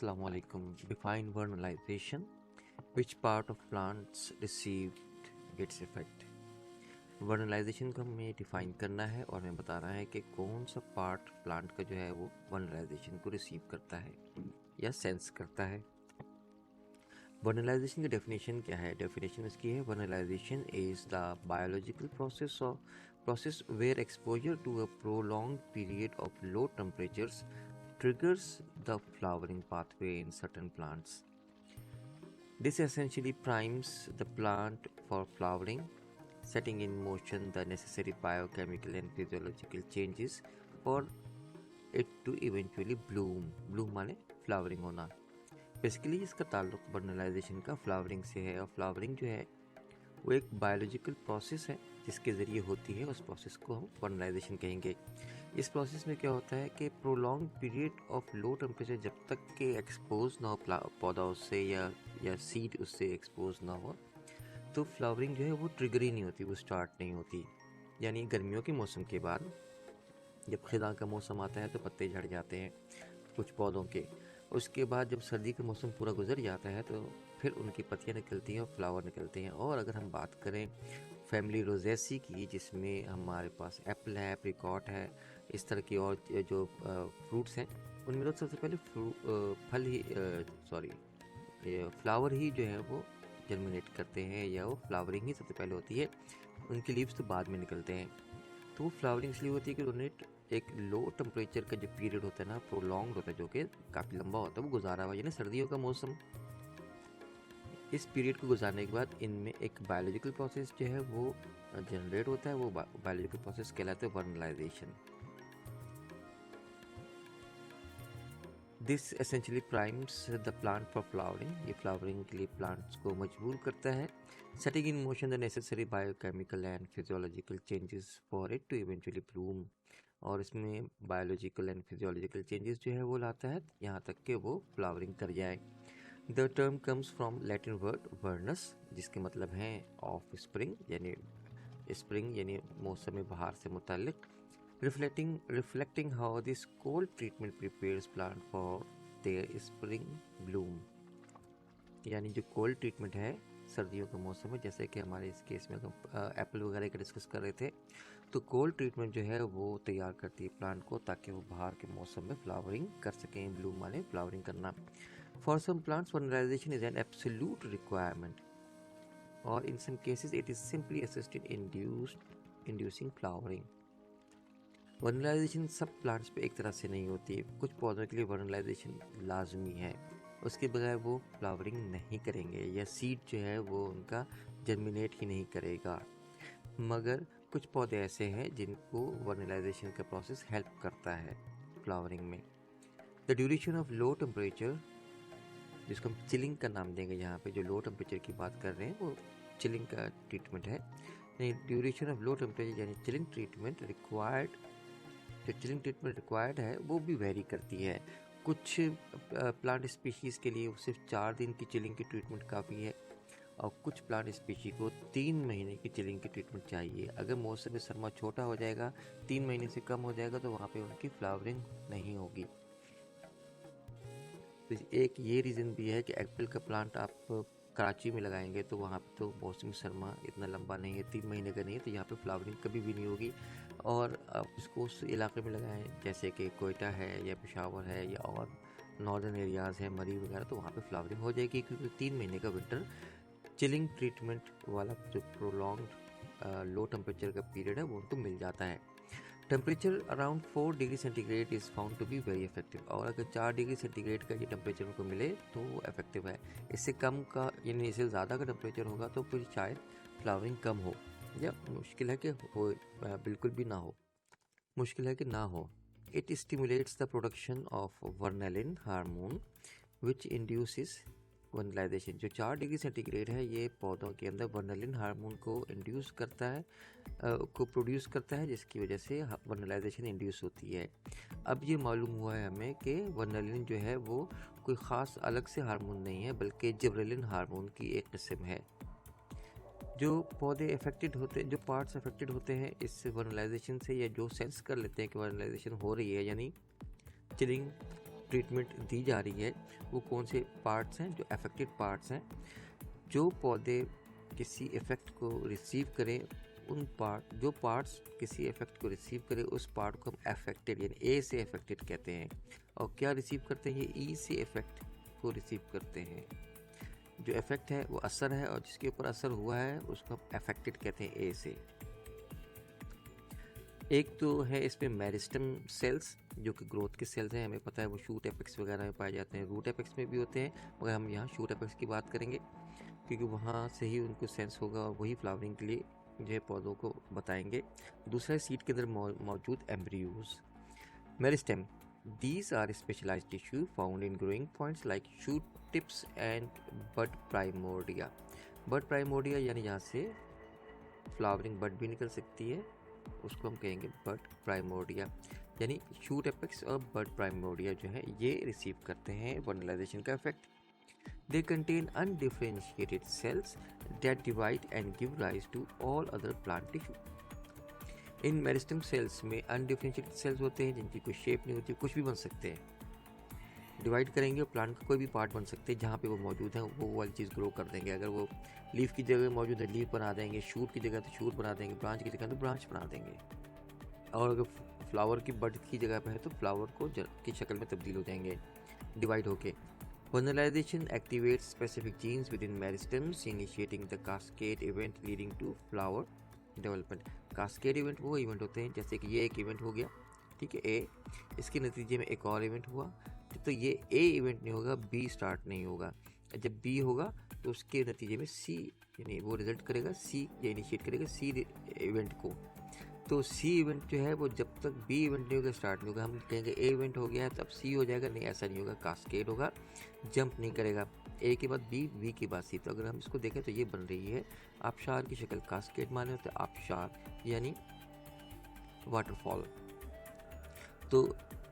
Assalamu alaikum. Define vernalization. Which part of plants received its effect? Vernalization को हमें define करना है और हमें बता रहा है कि कौन सा पार्ट प्लांट का जो है वो वर्नलाइजेशन को रिसीव करता है या सेंस करता है। वर्नलाइजेशन की डेफिनेशन क्या है? डेफिनेशन इसकी है, vernalization is the biological process where exposure to a prolong period of low temperatures triggers the flowering pathway in certain plants. This essentially primes the plant for flowering, setting in motion the necessary biochemical and physiological changes for it to eventually bloom. Bloom माने flowering होना। Basically इसका ताल्लुक vernalization का flowering से है, और flowering जो है वो एक बायोलॉजिकल प्रोसेस है जिसके ज़रिए होती है। उस प्रोसेस को हम वर्नलाइजेशन कहेंगे। इस प्रोसेस में क्या होता है कि prolong period of low temperature, जब तक के एक्सपोज ना हो पौधा उससे या सीड उससे एक्सपोज ना हो, तो फ्लावरिंग जो है वो ट्रिगर ही नहीं होती, वो स्टार्ट नहीं होती। यानी गर्मियों के मौसम के बाद जब खिदा का मौसम आता है तो पत्ते झड़ जाते हैं कुछ पौधों के। उसके बाद जब सर्दी का मौसम पूरा गुजर जाता है तो फिर उनकी पत्तियां निकलती हैं और फ्लावर निकलते हैं। और अगर हम बात करें फैमिली रोजेसी की, जिसमें हमारे पास एप्पल है, एप्रिकॉट है, इस तरह की और जो फ्रूट्स हैं, उनमें तो सबसे पहले फ्लावर ही जो है वो जर्मिनेट करते हैं, या वो फ्लावरिंग ही सबसे पहले होती है। उनके लीव्स तो बाद में निकलते हैं। तो वो फ्लावरिंग इसलिए होती है कि उन्हें एक लो टेम्परेचर का जो पीरियड होता है ना, प्रोलॉन्ग होता है, जो कि काफ़ी लंबा होता है, वो गुजारा हुआ, यानी सर्दियों का मौसम। इस पीरियड को गुजारने के बाद इनमें एक बायोलॉजिकल प्रोसेस जो है वो जनरेट होता है। वो बायोलॉजिकल प्रोसेस कहलाता है vernalization. This essentially primes the plant for flowering. ये फ्लावरिंग के लिए प्लांट्स को मजबूर करता है, setting in motion the necessary biochemical and physiological changes for it to eventually bloom. और इसमें बायोलॉजिकल एंड फिजियोलॉजिकल चेंजेस जो है वो लाता है यहाँ तक कि वो फ्लावरिंग कर जाए। The term comes from Latin word वर्नस, जिसके मतलब हैं ऑफ स्प्रिंग, यानी स्प्रिंग यानी मौसम बहार से मुताल्लिक। reflecting how this cold treatment prepares plant for their spring bloom। यानी जो कोल्ड ट्रीटमेंट है सर्दियों के मौसम में, जैसे कि हमारे इस केस में एप्पल वगैरह का डिस्कस कर रहे थे, तो कोल्ड ट्रीटमेंट जो है वो तैयार करती है प्लांट को ताकि वो बाहर के मौसम में फ्लावरिंग कर सकें। ब्लूम माने फ्लावरिंग करना। For some plants vernalization is an absolute requirement, और in some cases it is simply assisted inducing flowering. Vernalization सब प्लांट्स पे एक तरह से नहीं होती है। कुछ पौधों के लिए वर्नलाइजेशन लाजमी है, उसके बगैर वो फ्लावरिंग नहीं करेंगे, या सीड जो है वो उनका जर्मिनेट ही नहीं करेगा। मगर कुछ पौधे ऐसे हैं जिनको वर्नलाइजेशन का प्रोसेस हेल्प करता है फ्लावरिंग में। The duration of low temperature, जिसको हम चिलिंग का नाम देंगे, यहाँ पे जो लो टेम्परेचर की बात कर रहे हैं वो चिलिंग का ट्रीटमेंट है। ड्यूरेशन ऑफ लो टेम्परेचर यानी चिलिंग ट्रीटमेंट रिक्वायर्ड, जो चिलिंग ट्रीटमेंट रिक्वायर्ड है वो भी वेरी करती है। कुछ प्लांट स्पीशीज़ के लिए सिर्फ 4 दिन की चिलिंग की ट्रीटमेंट काफ़ी है, और कुछ प्लांट स्पीशी को 3 महीने की चिलिंग की ट्रीटमेंट चाहिए। अगर मौसम सरमा छोटा हो जाएगा, 3 महीने से कम हो जाएगा, तो वहाँ पे उनकी फ्लावरिंग नहीं होगी। तो एक ये रीज़न भी है कि एप्पल का प्लांट आप कराची में लगाएंगे तो वहाँ पे तो मौसम सरमा इतना लंबा नहीं है, 3 महीने का नहीं है, तो यहाँ पे फ्लावरिंग कभी भी नहीं होगी। और आप इसको उस इलाके में लगाएं जैसे कि कोयटा है या पेशावर है या और नॉर्दर्न एरियाज़ हैं, मरी वगैरह, तो वहाँ पे फ्लावरिंग हो जाएगी, क्योंकि 3 महीने का विंटर चिलिंग ट्रीटमेंट वाला जो प्रोलॉन्ग लो टेम्परेचर का पीरियड है वो उनको मिल जाता है। Temperature around 4 degree centigrade is found to be very effective, और अगर 4 डिग्री सेंटीग्रेड का ये टेम्परेचर उनको मिले तो वो इफेक्टिव है। इससे कम का यानी इससे ज़्यादा का टेम्परेचर होगा तो फिर शायद फ्लावरिंग कम हो, या मुश्किल है कि हो, बिल्कुल भी ना हो, मुश्किल है कि ना हो। It stimulates the production of vernalin hormone which induces vernalization. जो 4 डिग्री सेंटीग्रेड है ये पौधों के अंदर वर्नलिन हार्मोन को इंड्यूस करता है, को प्रोड्यूस करता है, जिसकी वजह से वर्नलाइजेशन इंड्यूस होती है। अब ये मालूम हुआ है हमें कि वर्नलिन जो है वो कोई ख़ास अलग से हार्मोन नहीं है, बल्कि जिबरेलिन हार्मोन की एक किस्म है। जो पौधे अफेक्टेड होते हैं, जो पार्ट्स अफेक्टेड होते हैं इस वर्नलाइजेशन से, या जो सेंस कर लेते हैं कि वर्नलाइजेशन हो रही है, यानी चिलिंग ट्रीटमेंट दी जा रही है वो कौन से पार्ट्स हैं, जो अफेक्टेड पार्ट्स हैं। जो पौधे किसी इफ़ेक्ट को रिसीव करें, जो पार्ट्स किसी इफ़ेक्ट को रिसीव करें उस पार्ट को हम अफेक्टेड यानी ए से अफेक्टेड कहते हैं। और क्या रिसीव करते हैं, ये ई से इफ़ेक्ट को रिसीव करते हैं। जो इफ़ेक्ट है वो असर है और जिसके ऊपर असर हुआ है उसको हम अफेक्टेड कहते हैं ए से। एक तो है इसमें मेरिस्टम सेल्स जो कि ग्रोथ के सेल्स हैं, हमें पता है वो शूट एपेक्स वगैरह में पाए जाते हैं, रूट एपेक्स में भी होते हैं, मगर हम यहाँ शूट एपेक्स की बात करेंगे क्योंकि वहाँ से ही उनको सेंस होगा और वही फ्लावरिंग के लिए जो है पौधों को बताएंगे। दूसरा है सीड के अंदर मौजूद embryos. Meristem, these are specialized tissue found in growing points like shoot tips and bud primordia। bud primordia यानी जहाँ से फ्लावरिंग बड भी निकल सकती है उसको हम कहेंगे बड प्राइमोर्डिया। यानी शूट एपेक्स और बड प्राइमोर्डिया जो है ये रिसीव करते हैं वर्नलाइजेशन का effect. They contain undifferentiated cells that divide and give rise to all other plant tissue. इन मेरिस्टम सेल्स में अनडिफरेंशिएटेड सेल्स होते हैं जिनकी कोई शेप नहीं होती, कुछ भी बन सकते हैं, डिवाइड करेंगे और प्लांट का कोई भी पार्ट बन सकते हैं, जहाँ पे वो मौजूद है वो वाली चीज़ ग्रो कर देंगे। अगर वो लीफ की जगह मौजूद है लीफ बना देंगे, शूट की जगह तो शूट बना देंगे, ब्रांच की जगह तो ब्रांच बना देंगे, और अगर फ्लावर की बड की जगह पे है तो फ्लावर को की शक्ल में तब्दील हो जाएंगे डिवाइड होके। Vernalization activates specific genes within meristems, initiating the cascade event leading to flower development। cascade event वो इवेंट होते हैं जैसे कि ये एक इवेंट हो गया, ठीक है, ए, इसके नतीजे में एक और इवेंट हुआ, तो ये ए इवेंट नहीं होगा, बी स्टार्ट नहीं होगा। जब बी होगा तो उसके नतीजे में सी यानी वो रिजल्ट करेगा, सी या इनिशिएट करेगा सी इवेंट को। तो सी इवेंट जो है वो जब तक बी इवेंट नहीं होगा स्टार्ट नहीं होगा। हम कहेंगे ए इवेंट हो गया है तब सी हो जाएगा, नहीं ऐसा नहीं होगा, कास्केड होगा, जंप नहीं करेगा, ए के बाद बी, बी के बाद सी। तो अगर हम इसको देखें तो ये बन रही है आबशार की शक्ल। कास्केड माने होते हैं आबशार यानी वाटरफॉल। तो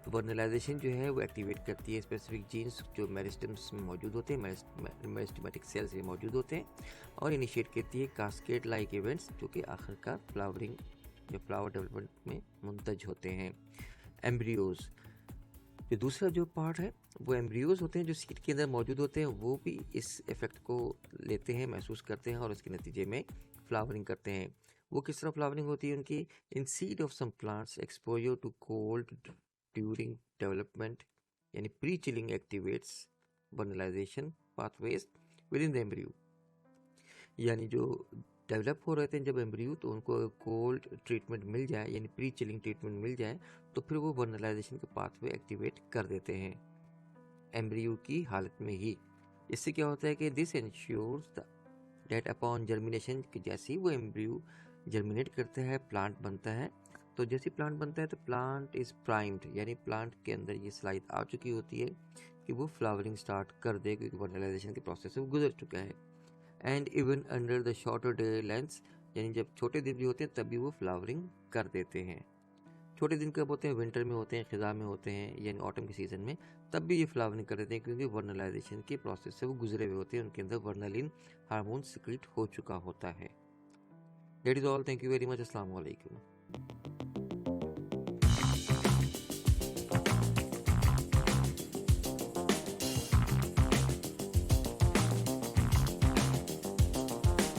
वर्नलाइजेशन जो है वो एक्टिवेट करती है स्पेसिफिक जीन्स जो मेरिस्टम्स में मौजूद होते हैं, मेरिस्टमेटिक सेल्स में मौजूद होते हैं, और इनिशिएट करती है कास्केड लाइक इवेंट्स जो कि आखिरकार फ्लावरिंग जो फ्लावर डेवलपमेंट में मुंतज होते हैं। एम्ब्रियोज, जो दूसरा जो पार्ट है वो एम्ब्रियोज होते हैं जो सीड के अंदर मौजूद होते हैं, वो भी इस इफेक्ट को लेते हैं, महसूस करते हैं और उसके नतीजे में फ्लावरिंग करते हैं। वो किस तरह फ्लावरिंग होती है उनकी? In seed of some plants exposure to cold during development यानी pre chilling activates vernalization pathways within the embryo. यानी जो डेवलप हो रहे थे जब एम्ब्रियो तो उनको कोल्ड ट्रीटमेंट मिल जाए यानी प्री चिलिंग ट्रीटमेंट मिल जाए तो फिर वो वर्नलाइजेशन के पाथवे एक्टिवेट कर देते हैं एम्ब्रियो की हालत में ही। इससे क्या होता है कि this ensures that upon germination कि जैसे ही वो एम्ब्रियो जर्मिनेट करता है प्लांट बनता है, तो जैसे प्लांट बनता है तो प्लांट इज प्राइम्ड यानी प्लांट के अंदर ये स्लाइड आ चुकी होती है कि वो फ्लावरिंग स्टार्ट कर दे क्योंकि वर्नलाइजेशन के प्रोसेस से वो गुजर चुका है। And even under the shorter day lengths यानी जब छोटे दिन भी होते हैं तब भी वो फ्लावरिंग कर देते हैं। छोटे दिन कब होते हैं? विंटर में होते हैं, खिज़ां में होते हैं यानी ऑटम के सीज़न में, तब भी ये फ्लावरिंग कर देते हैं क्योंकि वर्नलाइजेशन के प्रोसेस से वो गुजरे हुए होते हैं, उनके अंदर वर्नलिन हार्मोन सिक्रीट हो चुका होता है। That is all, thank you very much, अस्सलाम वालेकुम।